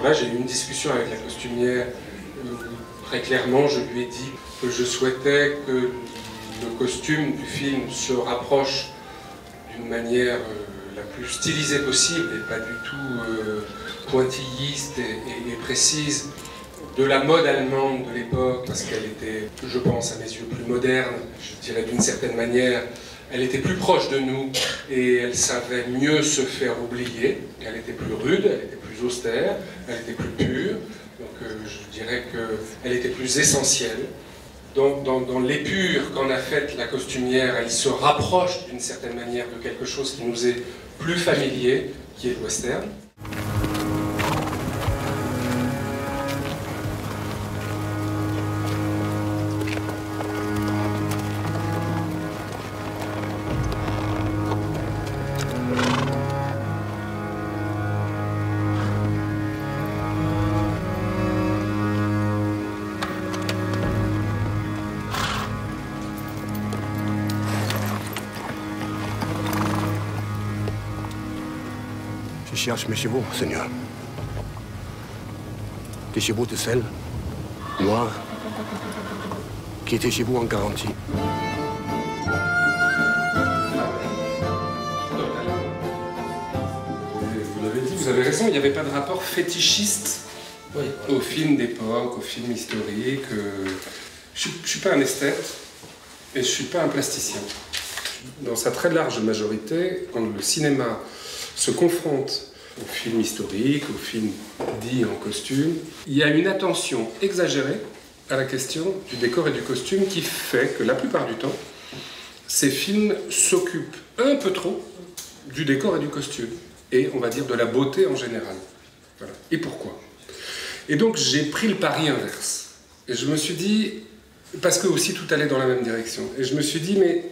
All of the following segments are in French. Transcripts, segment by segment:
Là, j'ai eu une discussion avec la costumière. Très clairement, je lui ai dit que je souhaitais que le costume du film se rapproche d'une manière la plus stylisée possible et pas du tout pointilliste et précise de la mode allemande de l'époque, parce qu'elle était, je pense, à mes yeux, plus moderne, je dirais d'une certaine manière. Elle était plus proche de nous et elle savait mieux se faire oublier. Elle était plus rude, elle était plus austère, elle était plus pure. Donc je dirais qu'elle était plus essentielle. Donc dans l'épure qu'en a faite la costumière, elle se rapproche d'une certaine manière de quelque chose qui nous est plus familier, qui est le western. Je cherche mes chevaux, Seigneur. Des chevaux de sel, noirs, qui étaient chez vous en garantie. Vous l'avez dit, vous avez raison, il n'y avait pas de rapport fétichiste au film d'époque, au film historique. Je ne suis pas un esthète et je ne suis pas un plasticien. Dans sa très large majorité, quand le cinéma se confronte au film historique, au film dit en costume, il y a une attention exagérée à la question du décor et du costume qui fait que la plupart du temps, ces films s'occupent un peu trop du décor et du costume, et on va dire de la beauté en général. Voilà. Et pourquoi? Et donc j'ai pris le pari inverse. Et je me suis dit, parce que aussi tout allait dans la même direction, et je me suis dit, mais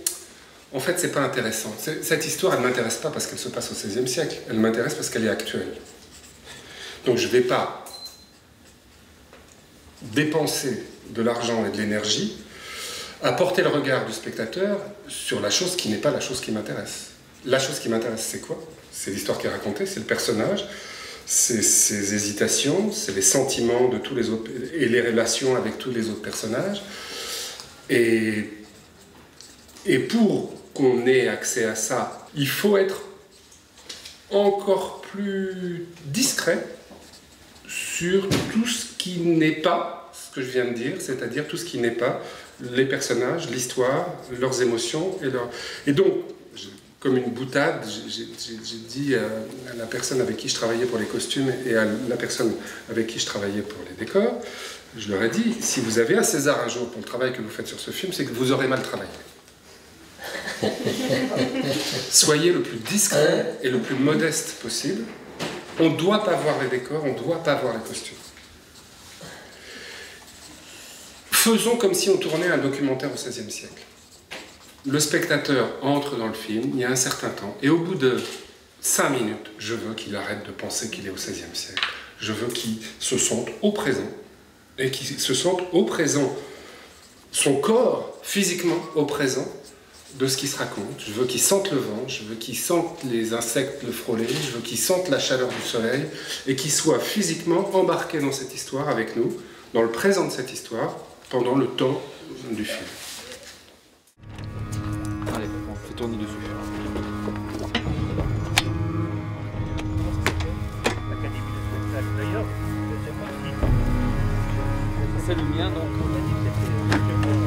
en fait, c'est pas intéressant. Cette histoire, elle ne m'intéresse pas parce qu'elle se passe au XVIe siècle. Elle m'intéresse parce qu'elle est actuelle. Donc je ne vais pas dépenser de l'argent et de l'énergie à porter le regard du spectateur sur la chose qui n'est pas la chose qui m'intéresse. La chose qui m'intéresse, c'est quoi? C'est l'histoire qui est racontée, c'est le personnage, c'est ses hésitations, c'est les sentiments de tous les autres et les relations avec tous les autres personnages. Et pour qu'on ait accès à ça, il faut être encore plus discret sur tout ce qui n'est pas ce que je viens de dire, c'est-à-dire tout ce qui n'est pas les personnages, l'histoire, leurs émotions. Et donc, comme une boutade, j'ai dit à la personne avec qui je travaillais pour les costumes et à la personne avec qui je travaillais pour les décors, je leur ai dit, si vous avez un César un jour pour le travail que vous faites sur ce film, c'est que vous aurez mal travaillé. Soyez le plus discret et le plus modeste possible. On ne doit pas voir les décors, on ne doit pas voir les costumes. Faisons comme si on tournait un documentaire au XVIe siècle. Le spectateur entre dans le film, il y a un certain temps, et au bout de 5 minutes, je veux qu'il arrête de penser qu'il est au XVIe siècle. Je veux qu'il se sente au présent, et qu'il se sente au présent, son corps physiquement au présent, de ce qui se raconte. Je veux qu'ils sentent le vent, je veux qu'ils sentent les insectes le frôler, je veux qu'ils sentent la chaleur du soleil et qu'ils soient physiquement embarqués dans cette histoire avec nous, dans le présent de cette histoire, pendant le temps du film. Allez, on fait tourner dessus. C'est le mien, donc on a dit que c'était vraiment...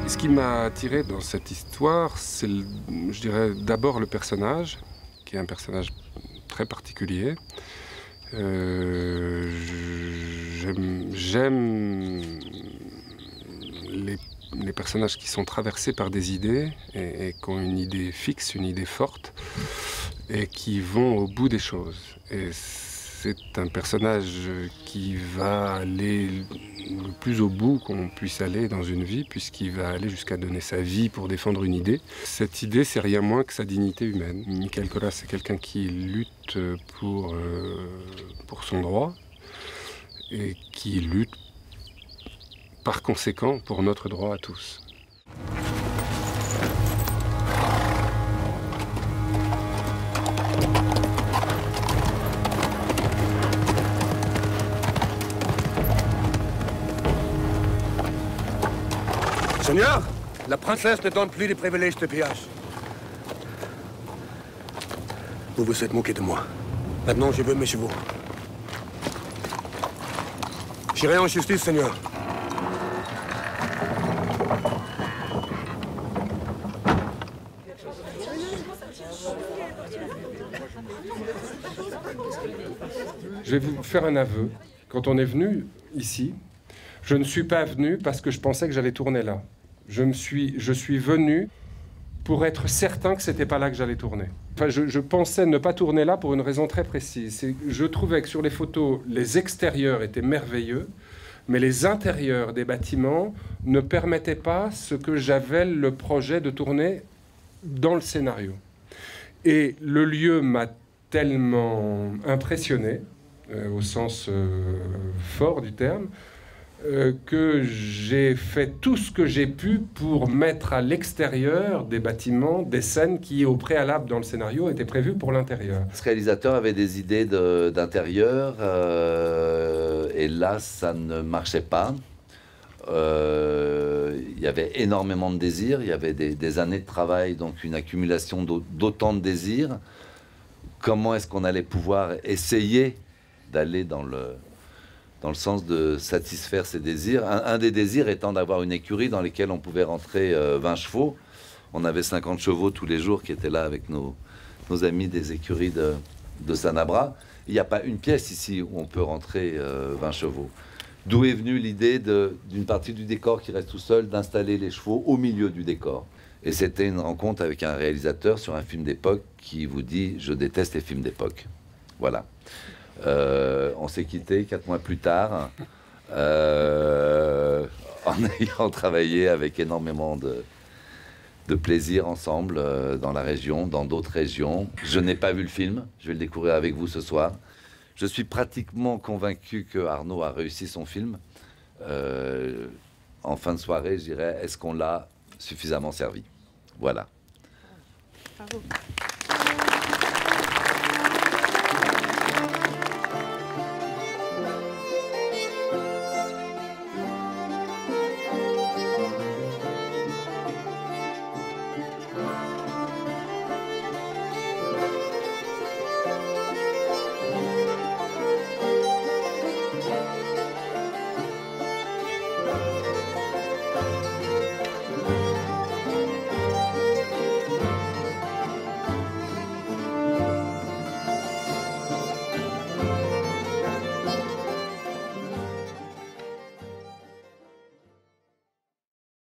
Ce qui m'a attiré dans cette histoire, c'est, je dirais, d'abord le personnage, qui est un personnage très particulier. j'aime les personnages qui sont traversés par des idées et qui ont une idée fixe, une idée forte et qui vont au bout des choses. Et c'est un personnage qui va aller le plus au bout qu'on puisse aller dans une vie, puisqu'il va aller jusqu'à donner sa vie pour défendre une idée. Cette idée, c'est rien moins que sa dignité humaine. Michael Colas, c'est quelqu'un qui lutte pour son droit et qui lutte par conséquent pour notre droit à tous. Seigneur, la princesse ne donne plus les privilèges de péage. Vous vous êtes moqué de moi. Maintenant, je veux mes chevaux. J'irai en justice, Seigneur. Je vais vous faire un aveu. Quand on est venu ici, je ne suis pas venu parce que je pensais que j'allais tourner là. Je suis venu pour être certain que c'était pas là que j'allais tourner. Enfin, je pensais ne pas tourner là pour une raison très précise. Je trouvais que sur les photos, les extérieurs étaient merveilleux, mais les intérieurs des bâtiments ne permettaient pas ce que j'avais le projet de tourner dans le scénario. Et le lieu m'a tellement impressionné, au sens fort du terme, que j'ai fait tout ce que j'ai pu pour mettre à l'extérieur des bâtiments des scènes qui, au préalable dans le scénario, étaient prévues pour l'intérieur. Ce réalisateur avait des idées d'intérieur, et là, ça ne marchait pas. Il y avait énormément de désirs, il y avait des années de travail, donc une accumulation d'autant de désirs. Comment est-ce qu'on allait pouvoir essayer d'aller dans le sens de satisfaire ces désirs. Un des désirs étant d'avoir une écurie dans laquelle on pouvait rentrer 20 chevaux. On avait 50 chevaux tous les jours qui étaient là avec nos amis des écuries de Sanabra. Il n'y a pas une pièce ici où on peut rentrer 20 chevaux. D'où est venue l'idée d'une partie du décor qui reste tout seul, d'installer les chevaux au milieu du décor. Et c'était une rencontre avec un réalisateur sur un film d'époque qui vous dit « Je déteste les films d'époque ». Voilà. On s'est quitté 4 mois plus tard, en ayant travaillé avec énormément de plaisir ensemble dans la région, dans d'autres régions. Je n'ai pas vu le film, je vais le découvrir avec vous ce soir. Je suis pratiquement convaincu que Arnaud a réussi son film. En fin de soirée, je dirais, est-ce qu'on l'a suffisamment servi? Voilà. Bravo.